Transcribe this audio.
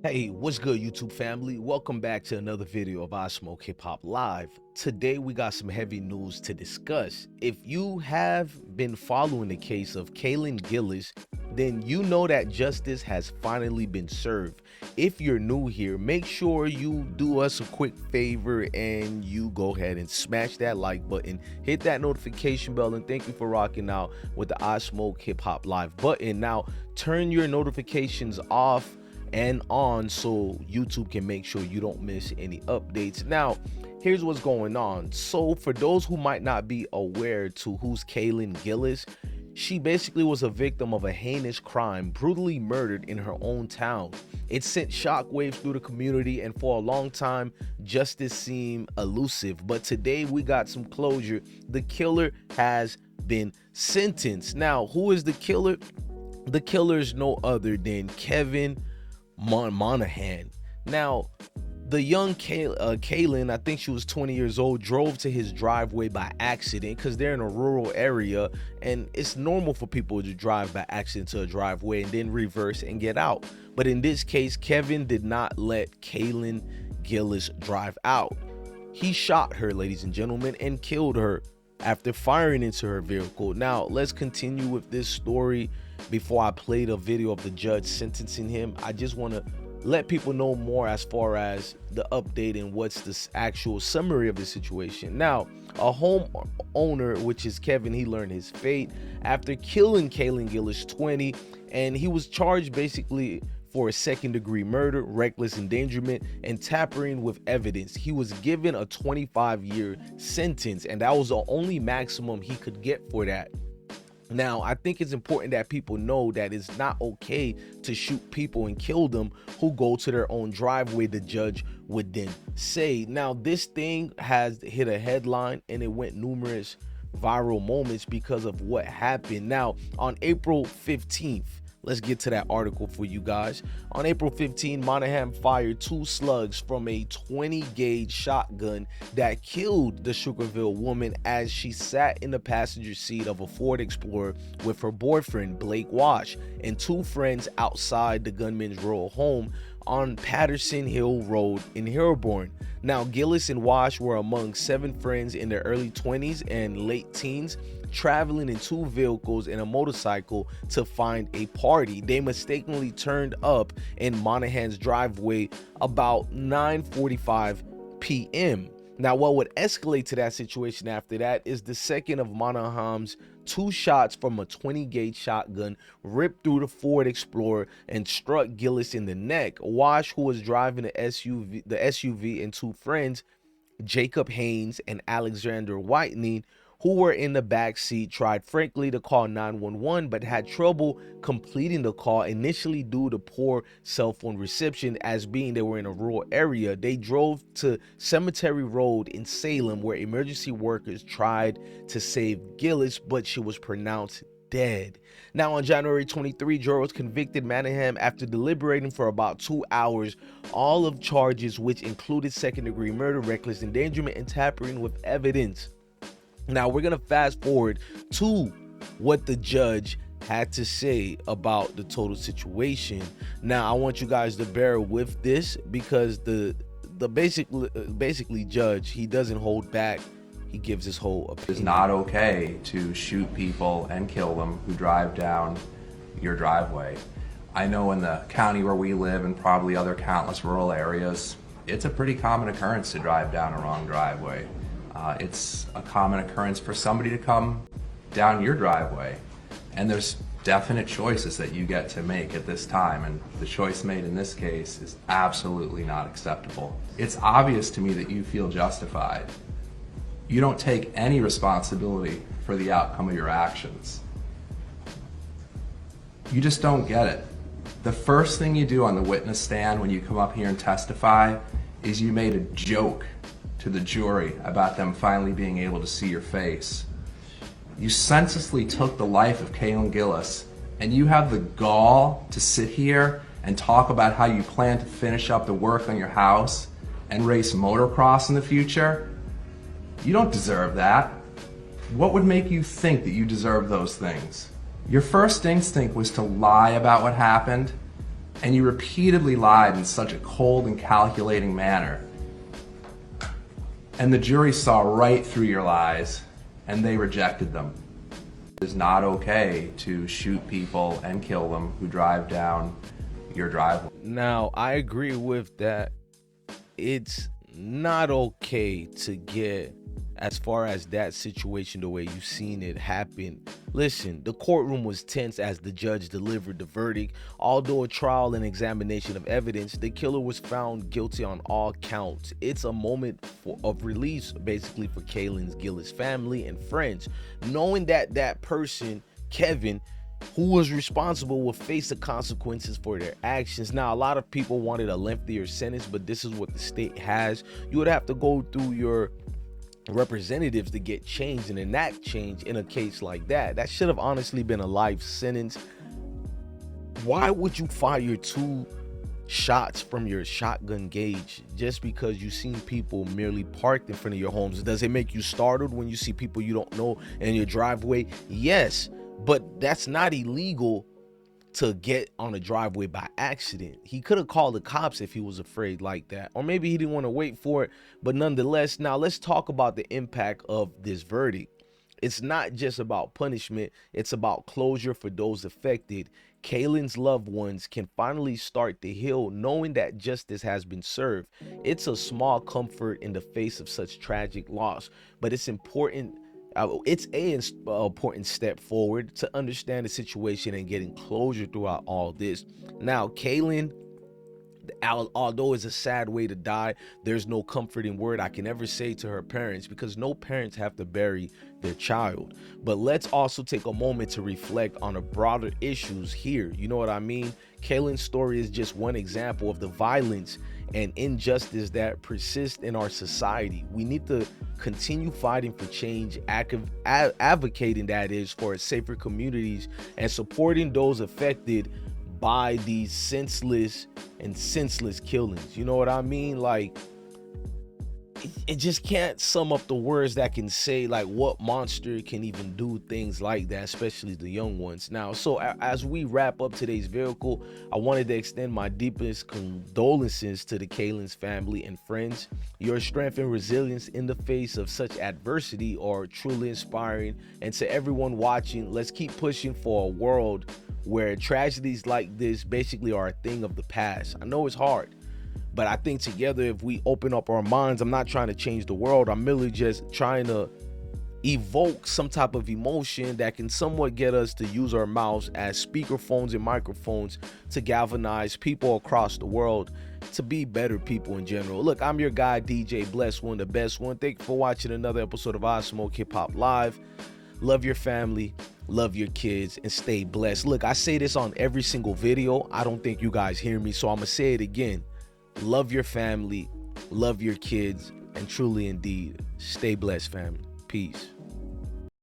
Hey, what's good, YouTube family? Welcome back to another video of I Smoke Hip Hop Live. Today, we got some heavy news to discuss. If you have been following the case of Kaylin Gillis, then you know that justice has finally been served. If you're new here, make sure you do us a quick favor and you go ahead and smash that like button, hit that notification bell, and thank you for rocking out with the I Smoke Hip Hop Live button. Now, turn your notifications off and on so YouTube can make sure you don't miss any updates. Now, here's what's going on. So for those who might not be aware to who's Kaylin Gillis, she basically was a victim of a heinous crime, brutally murdered in her own town. It sent shockwaves through the community, and for a long time, justice seemed elusive. But today we got some closure. The killer has been sentenced. Now, who is the killer? The killer is no other than Kevin Monahan. Now, the young Kaylin, I think she was 20 years old, drove to his driveway by accident because they're in a rural area and it's normal for people to drive by accident to a driveway and then reverse and get out. But in this case, Kevin did not let Kaylin Gillis drive out. He shot her, ladies and gentlemen, and killed her after firing into her vehicle. Now, let's continue with this story. Before I play the video of the judge sentencing him, I just want to let people know more as far as the update and what's the actual summary of the situation. Now, a home owner, which is Kevin, he learned his fate after killing Kaylin Gillis, 20, and he was charged basically for a second-degree murder, reckless endangerment, and tampering with evidence. He was given a 25-year sentence, and that was the only maximum he could get for that. Now, I think it's important that people know that it's not okay to shoot people and kill them who go to their own driveway, the judge would then say. Now, this thing has hit a headline and it went numerous viral moments because of what happened. Now, on April 15th, let's get to that article for you guys. On April 15, Monahan fired 2 slugs from a 20 gauge shotgun that killed the Sugarville woman as she sat in the passenger seat of a Ford Explorer with her boyfriend, Blake Wash, and 2 friends outside the gunman's royal home on Patterson Hill Road in Heilbronn. Now, Gillis and Wash were among 7 friends in their early 20s and late teens, traveling in 2 vehicles and a motorcycle to find a party. They mistakenly turned up in Monahan's driveway about 9:45 p.m. Now, what would escalate to that situation after that is the second of Monahan's 2 shots from a 20 gauge shotgun ripped through the Ford Explorer and struck Gillis in the neck. Wash, who was driving the SUV, and 2 friends, Jacob Haynes and Alexander Whitney, who were in the back seat, tried frankly to call 911 but had trouble completing the call, initially due to poor cell phone reception, as being they were in a rural area. They drove to Cemetery Road in Salem, where emergency workers tried to save Gillis, but she was pronounced dead. Now, on January 23, jurors convicted Monahan after deliberating for about 2 hours, all of charges which included second-degree murder, reckless endangerment, and tampering with evidence. Now, we're going to fast forward to what the judge had to say about the total situation. Now, I want you guys to bear with this because the basically judge, he doesn't hold back. He gives his whole opinion. It's not okay to shoot people and kill them who drive down your driveway. I know in the county where we live and probably other countless rural areas, it's a pretty common occurrence to drive down a wrong driveway. It's a common occurrence for somebody to come down your driveway, and there's definite choices that you get to make at this time, and the choice made in this case is absolutely not acceptable. It's obvious to me that you feel justified. You don't take any responsibility for the outcome of your actions. You just don't get it. The first thing you do on the witness stand when you come up here and testify is you made a joke to the jury about them finally being able to see your face. You senselessly took the life of Kaylin Gillis, and you have the gall to sit here and talk about how you plan to finish up the work on your house and race motocross in the future. You don't deserve that. What would make you think that you deserve those things? Your first instinct was to lie about what happened, And you repeatedly lied in such a cold and calculating manner. And the jury saw right through your lies, and they rejected them. It is not okay to shoot people and kill them who drive down your driveway. Now, I agree with that. It's not okay to get as far as that situation the way you've seen it happen. Listen, the courtroom was tense as the judge delivered the verdict. Although a trial and examination of evidence, the killer was found guilty on all counts. It's a moment of release basically for Kaylin Gillis' family and friends, knowing that that person, Kevin, who was responsible, will face the consequences for their actions. Now, a lot of people wanted a lengthier sentence, but this is what the state has. You would have to go through your representatives to get change and enact change in a case like that. That should have honestly been a life sentence. Why would you fire 2 shots from your shotgun gauge just because you seen people merely parked in front of your homes? Does it make you startled when you see people you don't know in your driveway? Yes, but that's not illegal to get on a driveway by accident. He could have called the cops if he was afraid like that, or maybe he didn't want to wait for it. But nonetheless, now let's talk about the impact of this verdict. It's not just about punishment, it's about closure for those affected. Kaylin's loved ones can finally start to heal knowing that justice has been served. It's a small comfort in the face of such tragic loss, but it's important. It's an important step forward to understand the situation and getting closure throughout all this. Now, Kaylin, although it's a sad way to die, there's no comforting word I can ever say to her parents, because no parents have to bury their child. But let's also take a moment to reflect on the broader issues here. You know what I mean? Kaylin's story is just one example of the violence and injustice that persist in our society. We need to continue fighting for change, advocating, that is, for safer communities and supporting those affected by these senseless killings. You know what I mean? Like, it just can't sum up the words that can say like what monster can even do things like that, especially the young ones. Now, so as we wrap up today's vehicle, I wanted to extend my deepest condolences to the Kaylin's family and friends. Your strength and resilience in the face of such adversity are truly inspiring. And to everyone watching, let's keep pushing for a world where tragedies like this basically are a thing of the past. I know it's hard, but I think together, if we open up our minds, I'm not trying to change the world. I'm merely just trying to evoke some type of emotion that can somewhat get us to use our mouths as speakerphones and microphones to galvanize people across the world to be better people in general. Look, I'm your guy, DJ Bless One, the best one. Thank you for watching another episode of I Smoke Hip Hop Live. Love your family, love your kids, and stay blessed. Look, I say this on every single video. I don't think you guys hear me, so I'm gonna say it again. Love your family, love your kids, and truly indeed, stay blessed, family. Peace.